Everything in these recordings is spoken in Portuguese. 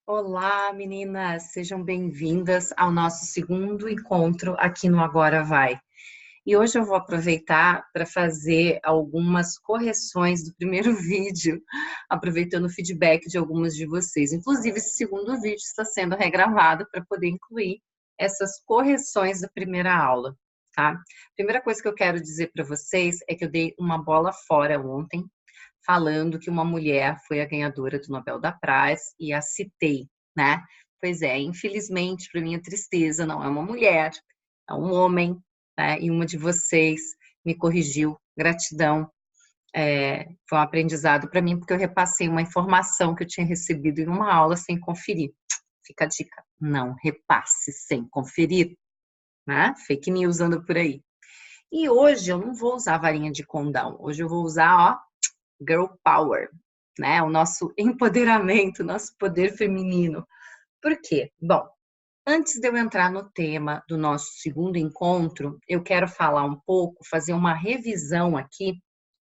Olá, meninas! Sejam bem-vindas ao nosso segundo encontro aqui no Agora Vai. E hoje eu vou aproveitar para fazer algumas correções do primeiro vídeo, aproveitando o feedback de algumas de vocês. Inclusive, esse segundo vídeo está sendo regravado para poder incluir essas correções da primeira aula, tá? Primeira coisa que eu quero dizer para vocês é que eu dei uma bola fora ontem, falando que uma mulher foi a ganhadora do Nobel da Paz e a citei, né? Pois é, infelizmente, para minha tristeza, não é uma mulher, é um homem, né? E uma de vocês me corrigiu. Gratidão. Foi um aprendizado para mim, porque eu repassei uma informação que eu tinha recebido em uma aula sem conferir. Fica a dica, não repasse sem conferir, né? Fake news anda por aí. E hoje eu não vou usar varinha de condão, hoje eu vou usar, ó, Girl Power, né? O nosso empoderamento, o nosso poder feminino. Por quê? Bom, antes de eu entrar no tema do nosso segundo encontro, eu quero falar um pouco, fazer uma revisão aqui,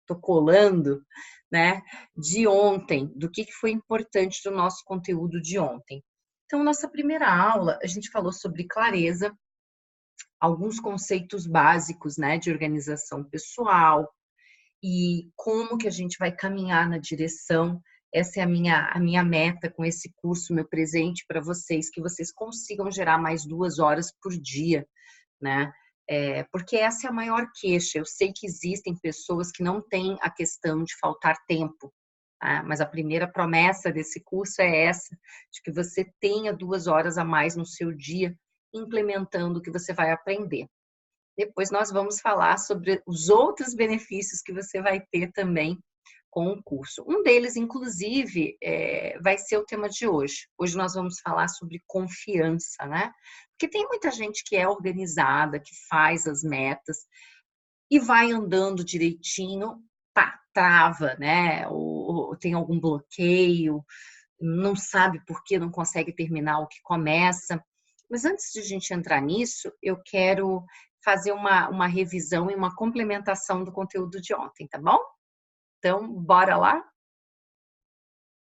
tô colando, né, de ontem, do que foi importante do nosso conteúdo de ontem. Então, nossa primeira aula, a gente falou sobre clareza, alguns conceitos básicos, né, de organização pessoal, e como que a gente vai caminhar na direção. Essa é a minha meta com esse curso, meu presente para vocês, que vocês consigam gerar mais 2 horas por dia, né? Porque essa é a maior queixa. Eu sei que existem pessoas que não têm a questão de faltar tempo, tá? Mas a primeira promessa desse curso é essa, de que você tenha 2 horas a mais no seu dia, implementando o que você vai aprender. Depois nós vamos falar sobre os outros benefícios que você vai ter também com o curso. Um deles, inclusive, vai ser o tema de hoje. Hoje nós vamos falar sobre confiança, né? Porque tem muita gente que é organizada, que faz as metas e vai andando direitinho, pá, trava, né? Ou tem algum bloqueio, não sabe por que não consegue terminar o que começa. Mas antes de a gente entrar nisso, eu quero fazer uma revisão e uma complementação do conteúdo de ontem, tá bom? Então, bora lá?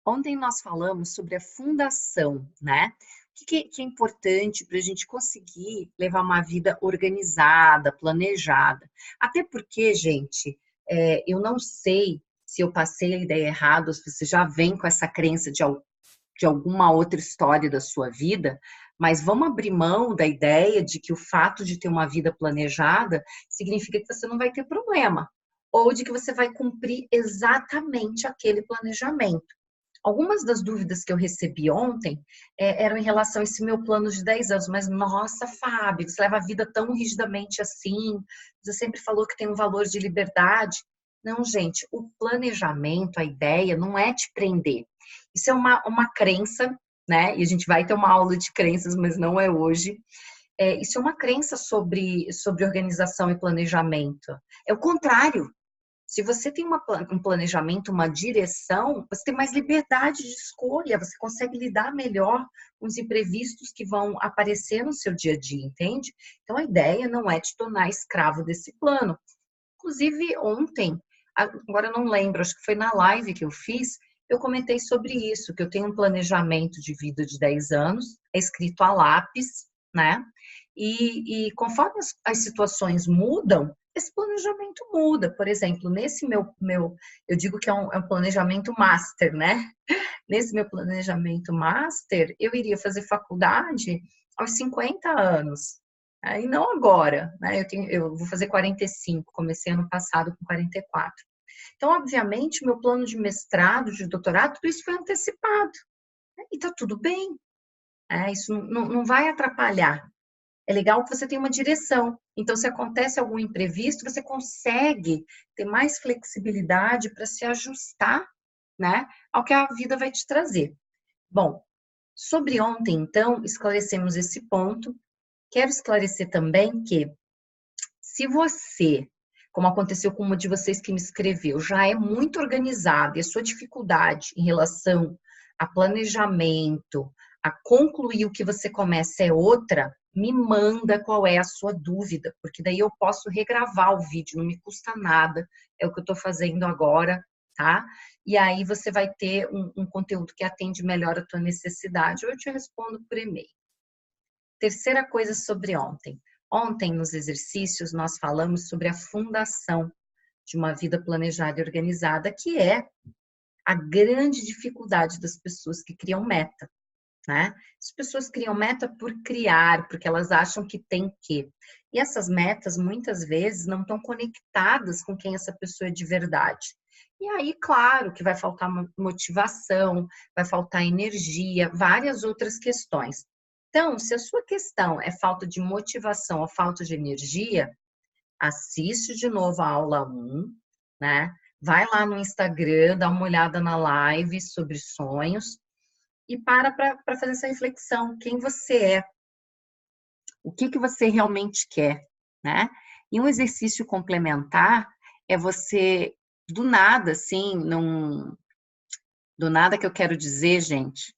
Ontem nós falamos sobre a fundação, né? O que é importante para a gente conseguir levar uma vida organizada, planejada. Até porque, gente, eu não sei se eu passei a ideia errada, ou se você já vem com essa crença de alguma outra história da sua vida, mas vamos abrir mão da ideia de que o fato de ter uma vida planejada significa que você não vai ter problema, ou de que você vai cumprir exatamente aquele planejamento. Algumas das dúvidas que eu recebi ontem eram em relação a esse meu plano de 10 anos, mas nossa, Fábio, você leva a vida tão rigidamente assim, você sempre falou que tem um valor de liberdade. Não, gente, o planejamento, a ideia não é te prender. Isso é uma crença, né? E a gente vai ter uma aula de crenças, mas não é hoje. Isso é uma crença sobre organização e planejamento. É o contrário. Se você tem um planejamento, uma direção, você tem mais liberdade de escolha, você consegue lidar melhor com os imprevistos que vão aparecer no seu dia a dia, entende? Então, a ideia não é te tornar escravo desse plano. Inclusive, ontem, agora eu não lembro, acho que foi na live que eu fiz, eu comentei sobre isso, que eu tenho um planejamento de vida de 10 anos, é escrito a lápis, né? E conforme as situações mudam, esse planejamento muda. Por exemplo, nesse eu digo que é um planejamento master, né? Nesse meu planejamento master, eu iria fazer faculdade aos 50 anos. E não agora, né? Eu vou fazer 45, comecei ano passado com 44. Então, obviamente, meu plano de mestrado, de doutorado, tudo isso foi antecipado. E tá tudo bem. Isso não vai atrapalhar. É legal que você tenha uma direção. Então, se acontece algum imprevisto, você consegue ter mais flexibilidade para se ajustar, né, ao que a vida vai te trazer. Bom, sobre ontem, então, esclarecemos esse ponto. Quero esclarecer também que, se você, como aconteceu com uma de vocês que me escreveu, já é muito organizado e a sua dificuldade em relação a planejamento, a concluir o que você começa é outra, me manda qual é a sua dúvida, porque daí eu posso regravar o vídeo, não me custa nada, é o que eu estou fazendo agora, tá? E aí você vai ter um conteúdo que atende melhor a tua necessidade, ou eu te respondo por e-mail. Terceira coisa sobre ontem. Ontem, nos exercícios, nós falamos sobre a fundação de uma vida planejada e organizada, que é a grande dificuldade das pessoas que criam meta, né? As pessoas criam meta por criar, porque elas acham que tem que. E essas metas, muitas vezes, não estão conectadas com quem essa pessoa é de verdade. E aí, claro, que vai faltar motivação, vai faltar energia, várias outras questões. Então, se a sua questão é falta de motivação ou falta de energia, assiste de novo a aula 1, né? Vai lá no Instagram, dá uma olhada na live sobre sonhos e para fazer essa reflexão. Quem você é? O que você realmente quer, né? E um exercício complementar é você, do nada, assim, não... Do nada que eu quero dizer, gente,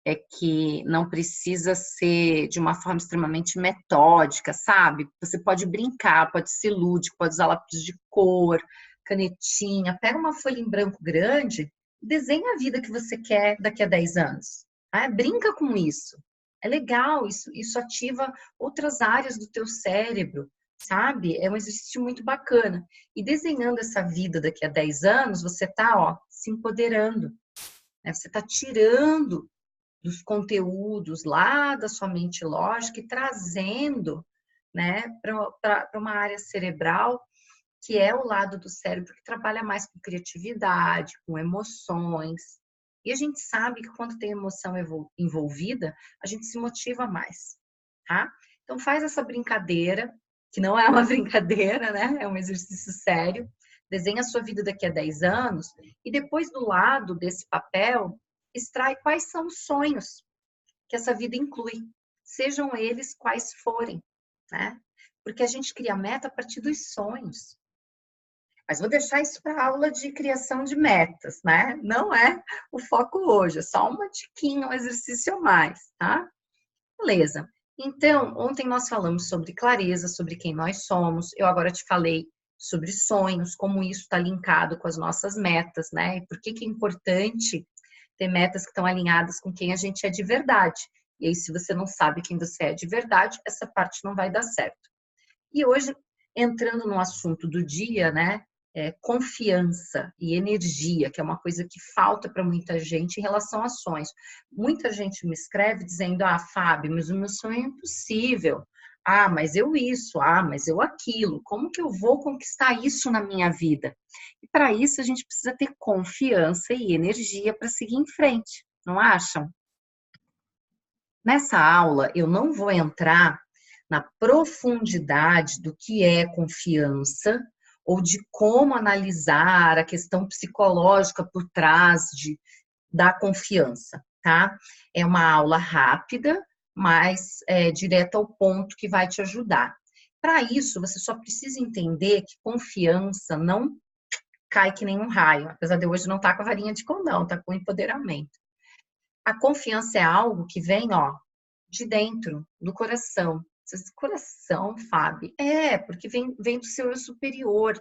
é que não precisa ser de uma forma extremamente metódica, sabe? Você pode brincar, pode ser lúdico, pode usar lápis de cor, canetinha, pega uma folha em branco grande, desenha a vida que você quer daqui a 10 anos. Tá? Brinca com isso. É legal, isso ativa outras áreas do teu cérebro, sabe? É um exercício muito bacana. E desenhando essa vida daqui a 10 anos, você tá, ó, se empoderando, né? Você tá tirando dos conteúdos lá da sua mente lógica e trazendo, né, para uma área cerebral que é o lado do cérebro que trabalha mais com criatividade, com emoções. E a gente sabe que quando tem emoção envolvida, a gente se motiva mais, tá? Então faz essa brincadeira, que não é uma brincadeira, né? É um exercício sério. Desenha a sua vida daqui a 10 anos e depois do lado desse papel, extrai quais são os sonhos que essa vida inclui, sejam eles quais forem, né? Porque a gente cria meta a partir dos sonhos. Mas vou deixar isso para aula de criação de metas, né? Não é o foco hoje, é só uma diquinha, um exercício a mais, tá? Beleza. Então, ontem nós falamos sobre clareza, sobre quem nós somos. Eu agora te falei sobre sonhos, como isso está linkado com as nossas metas, né? E por que é importante ter metas que estão alinhadas com quem a gente é de verdade. E aí, se você não sabe quem você é de verdade, essa parte não vai dar certo. E hoje, entrando no assunto do dia, né? Confiança e energia, que é uma coisa que falta para muita gente em relação a sonhos. Muita gente me escreve dizendo, ah, Fábio, mas o meu sonho é impossível. Ah, mas eu isso, ah, mas eu aquilo. Como que eu vou conquistar isso na minha vida? E para isso a gente precisa ter confiança e energia para seguir em frente, não acham? Nessa aula eu não vou entrar na profundidade do que é confiança ou de como analisar a questão psicológica por trás da confiança, tá? É uma aula rápida, mas direta ao ponto que vai te ajudar. Para isso, você só precisa entender que confiança não cai que nem um raio, apesar de hoje não estar com a varinha de condão, tá com empoderamento. A confiança é algo que vem, ó, de dentro, do coração. Coração, Fábio? Porque vem do seu eu superior.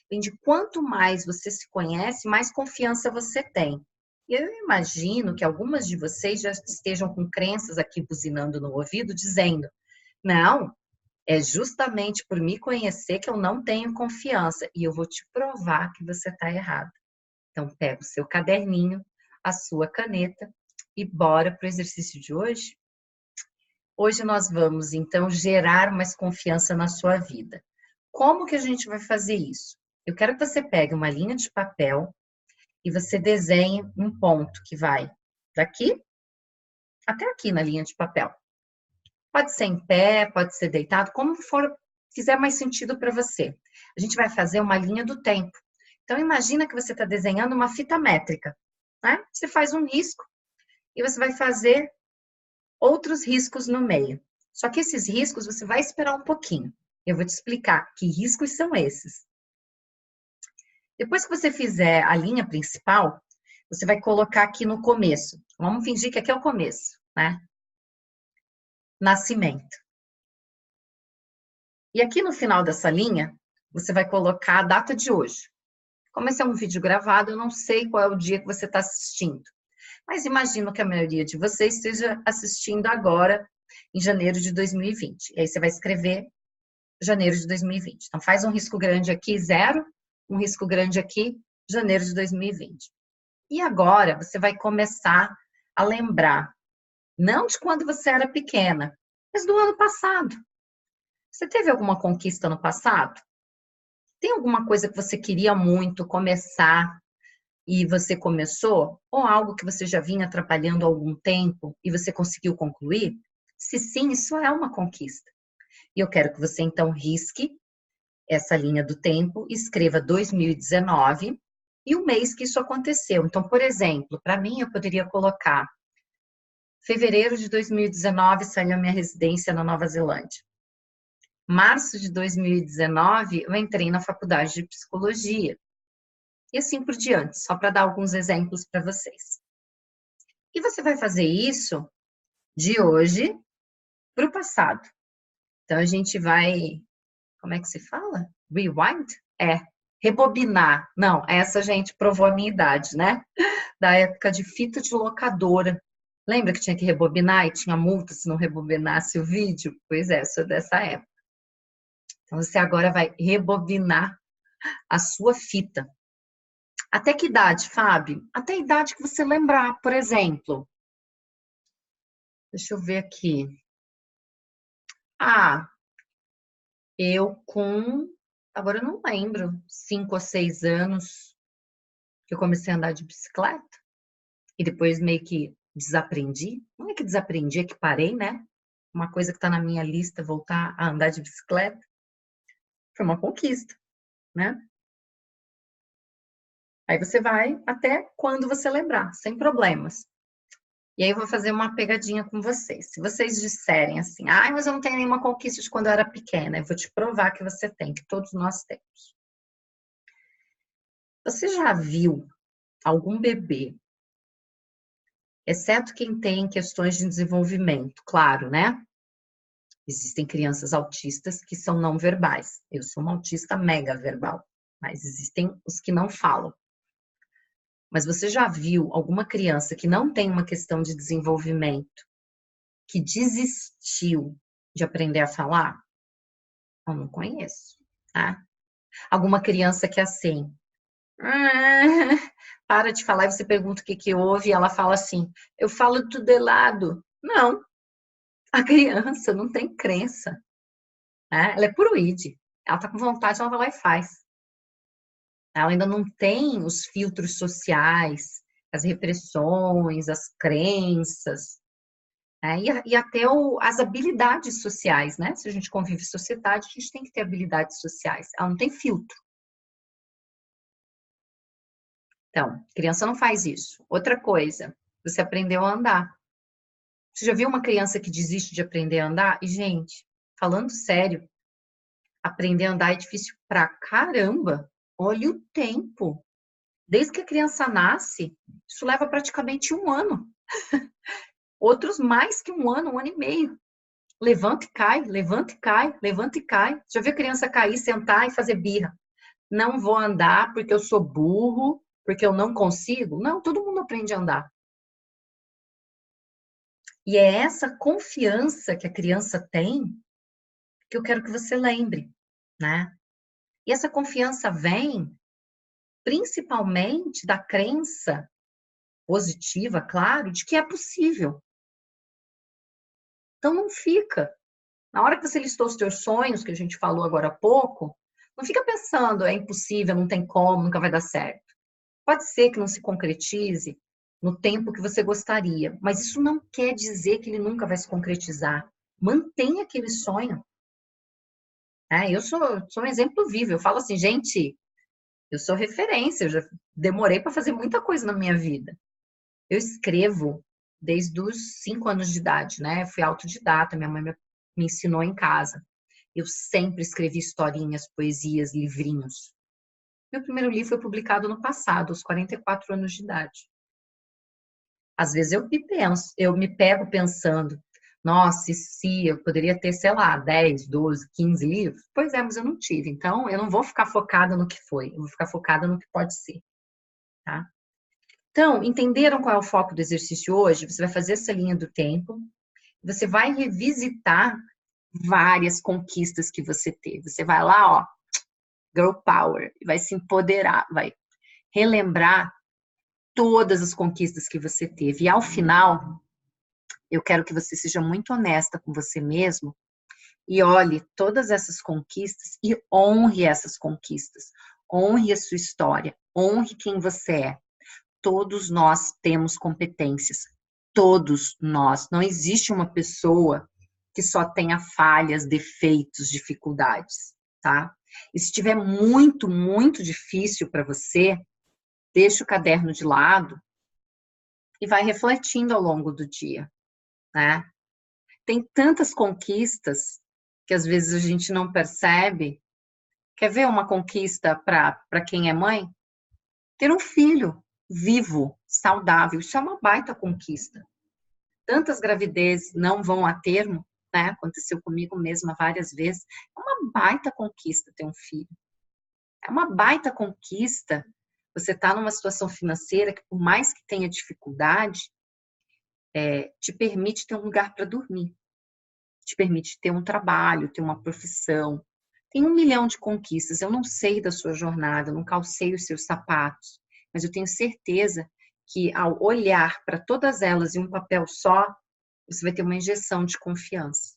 Vem de quanto mais você se conhece, mais confiança você tem. E eu imagino que algumas de vocês já estejam com crenças aqui buzinando no ouvido, dizendo: não, é justamente por me conhecer que eu não tenho confiança. E eu vou te provar que você está errado. Então, pega o seu caderninho, a sua caneta e bora para o exercício de hoje? Hoje nós vamos, então, gerar mais confiança na sua vida. Como que a gente vai fazer isso? Eu quero que você pegue uma linha de papel e você desenhe um ponto que vai daqui até aqui na linha de papel. Pode ser em pé, pode ser deitado, como for, fizer mais sentido para você. A gente vai fazer uma linha do tempo. Então, imagina que você está desenhando uma fita métrica, né? Você faz um risco e você vai fazer outros riscos no meio. Só que esses riscos você vai esperar um pouquinho. Eu vou te explicar que riscos são esses. Depois que você fizer a linha principal, você vai colocar aqui no começo. Vamos fingir que aqui é o começo, né? Nascimento. E aqui no final dessa linha, você vai colocar a data de hoje. Como esse é um vídeo gravado, eu não sei qual é o dia que você está assistindo. Mas imagino que a maioria de vocês esteja assistindo agora, em janeiro de 2020. E aí você vai escrever janeiro de 2020. Então, faz um risco grande aqui, 0, um risco grande aqui, janeiro de 2020. E agora, você vai começar a lembrar, não de quando você era pequena, mas do ano passado. Você teve alguma conquista no passado? Tem alguma coisa que você queria muito começar e você começou? Ou algo que você já vinha atrapalhando há algum tempo e você conseguiu concluir? Se sim, isso é uma conquista. E eu quero que você, então, risque essa linha do tempo, escreva 2019 e o mês que isso aconteceu. Então, por exemplo, para mim, eu poderia colocar fevereiro de 2019, saiu a minha residência na Nova Zelândia. Março de 2019, eu entrei na faculdade de psicologia. E assim por diante, só para dar alguns exemplos para vocês. E você vai fazer isso de hoje para o passado. Então, a gente vai, como é que se fala? Rewind? Rebobinar. Não, essa, gente, provou a minha idade, né? Da época de fita de locadora. Lembra que tinha que rebobinar e tinha multa se não rebobinasse o vídeo? Pois é, sou dessa época. Então, você agora vai rebobinar a sua fita. Até que idade, Fábio? Até a idade que você lembrar, por exemplo. Deixa eu ver aqui. Eu com... Agora eu não lembro. 5 ou 6 anos que eu comecei a andar de bicicleta. E depois meio que desaprendi. Não é que desaprendi, é que parei, né? Uma coisa que está na minha lista, voltar a andar de bicicleta. Foi uma conquista, né? Aí você vai até quando você lembrar, sem problemas. E aí eu vou fazer uma pegadinha com vocês. Se vocês disserem assim, mas eu não tenho nenhuma conquista de quando eu era pequena, eu vou te provar que você tem, que todos nós temos. Você já viu algum bebê, exceto quem tem questões de desenvolvimento, claro, né? Existem crianças autistas que são não verbais. Eu sou uma autista mega verbal, mas existem os que não falam. Mas você já viu alguma criança que não tem uma questão de desenvolvimento, que desistiu de aprender a falar? Eu não conheço, tá? Alguma criança que é assim, para de falar e você pergunta o que que houve e ela fala assim, eu falo tudo errado. Não, a criança não tem crença, né? Ela é puro id. Ela tá com vontade, ela vai lá e faz. Ela ainda não tem os filtros sociais, as repressões, as crenças, né? E até as habilidades sociais, né? Se a gente convive em sociedade, a gente tem que ter habilidades sociais. Ela não tem filtro. Então, criança não faz isso. Outra coisa, você aprendeu a andar. Você já viu uma criança que desiste de aprender a andar? E, gente, falando sério, aprender a andar é difícil pra caramba. Olha o tempo. Desde que a criança nasce, isso leva praticamente 1 ano. Outros mais que 1 ano e meio. Levanta e cai, levanta e cai, levanta e cai. Já viu a criança cair, sentar e fazer birra? Não vou andar porque eu sou burro, porque eu não consigo? Não, todo mundo aprende a andar. E é essa confiança que a criança tem que eu quero que você lembre, né? E essa confiança vem principalmente da crença positiva, claro, de que é possível. Então não fica. Na hora que você listou os teus sonhos, que a gente falou agora há pouco, não fica pensando, é impossível, não tem como, nunca vai dar certo. Pode ser que não se concretize no tempo que você gostaria, mas isso não quer dizer que ele nunca vai se concretizar. Mantenha aquele sonho. Eu sou um exemplo vivo. Eu falo assim, gente, eu sou referência, eu já demorei para fazer muita coisa na minha vida. Eu escrevo desde os 5 anos de idade, né? Fui autodidata, minha mãe me ensinou em casa. Eu sempre escrevi historinhas, poesias, livrinhos. Meu primeiro livro foi publicado no passado, aos 44 anos de idade. Às vezes eu me pego pensando, Nossa, e se eu poderia ter, sei lá, 10, 12, 15 livros? Pois é, mas eu não tive. Então, eu não vou ficar focada no que foi, eu vou ficar focada no que pode ser, tá? Então, entenderam qual é o foco do exercício hoje? Você vai fazer essa linha do tempo, você vai revisitar várias conquistas que você teve. Você vai lá, ó, girl power, vai se empoderar, vai relembrar todas as conquistas que você teve. E ao final, eu quero que você seja muito honesta com você mesmo e olhe todas essas conquistas e honre essas conquistas. Honre a sua história, honre quem você é. Todos nós temos competências. Todos nós. Não existe uma pessoa que só tenha falhas, defeitos, dificuldades, tá? E se estiver muito, muito difícil para você, deixa o caderno de lado e vai refletindo ao longo do dia, né? Tem tantas conquistas que às vezes a gente não percebe. Quer ver uma conquista para quem é mãe? Ter um filho vivo, saudável, isso é uma baita conquista. Tantas gravidezes não vão a termo, né? Aconteceu comigo mesma várias vezes. É uma baita conquista ter um filho. É uma baita conquista você estar numa situação financeira que, por mais que tenha dificuldade, te permite ter um lugar para dormir, te permite ter um trabalho, ter uma profissão. Tem 1 milhão de conquistas. Eu não sei da sua jornada, eu não calcei os seus sapatos, mas eu tenho certeza que ao olhar para todas elas em um papel só, você vai ter uma injeção de confiança.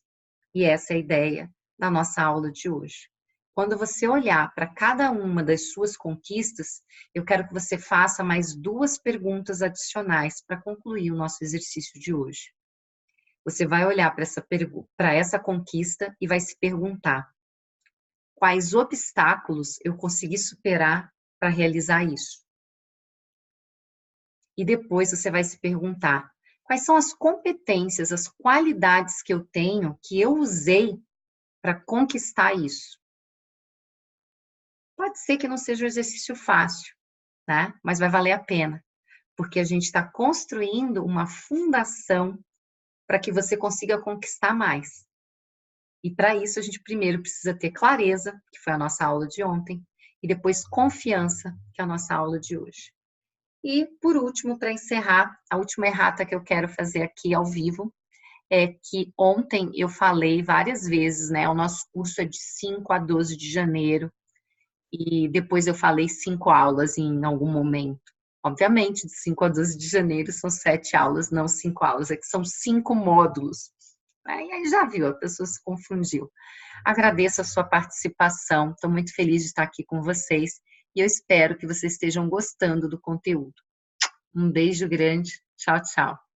E essa é a ideia da nossa aula de hoje. Quando você olhar para cada uma das suas conquistas, eu quero que você faça mais 2 perguntas adicionais para concluir o nosso exercício de hoje. Você vai olhar para essa conquista e vai se perguntar: quais obstáculos eu consegui superar para realizar isso? E depois você vai se perguntar: quais são as competências, as qualidades que eu tenho, que eu usei para conquistar isso? Pode ser que não seja um exercício fácil, né? Mas vai valer a pena, porque a gente está construindo uma fundação para que você consiga conquistar mais. E para isso a gente primeiro precisa ter clareza, que foi a nossa aula de ontem, e depois confiança, que é a nossa aula de hoje. E por último, para encerrar, a última errata que eu quero fazer aqui ao vivo é que ontem eu falei várias vezes, né? O nosso curso é de 5 a 12 de janeiro. E depois eu falei 5 aulas em algum momento. Obviamente, de 5 a 12 de janeiro são 7 aulas, não 5 aulas, é que são 5 módulos. Aí já viu, a pessoa se confundiu. Agradeço a sua participação, estou muito feliz de estar aqui com vocês e eu espero que vocês estejam gostando do conteúdo. Um beijo grande, tchau, tchau.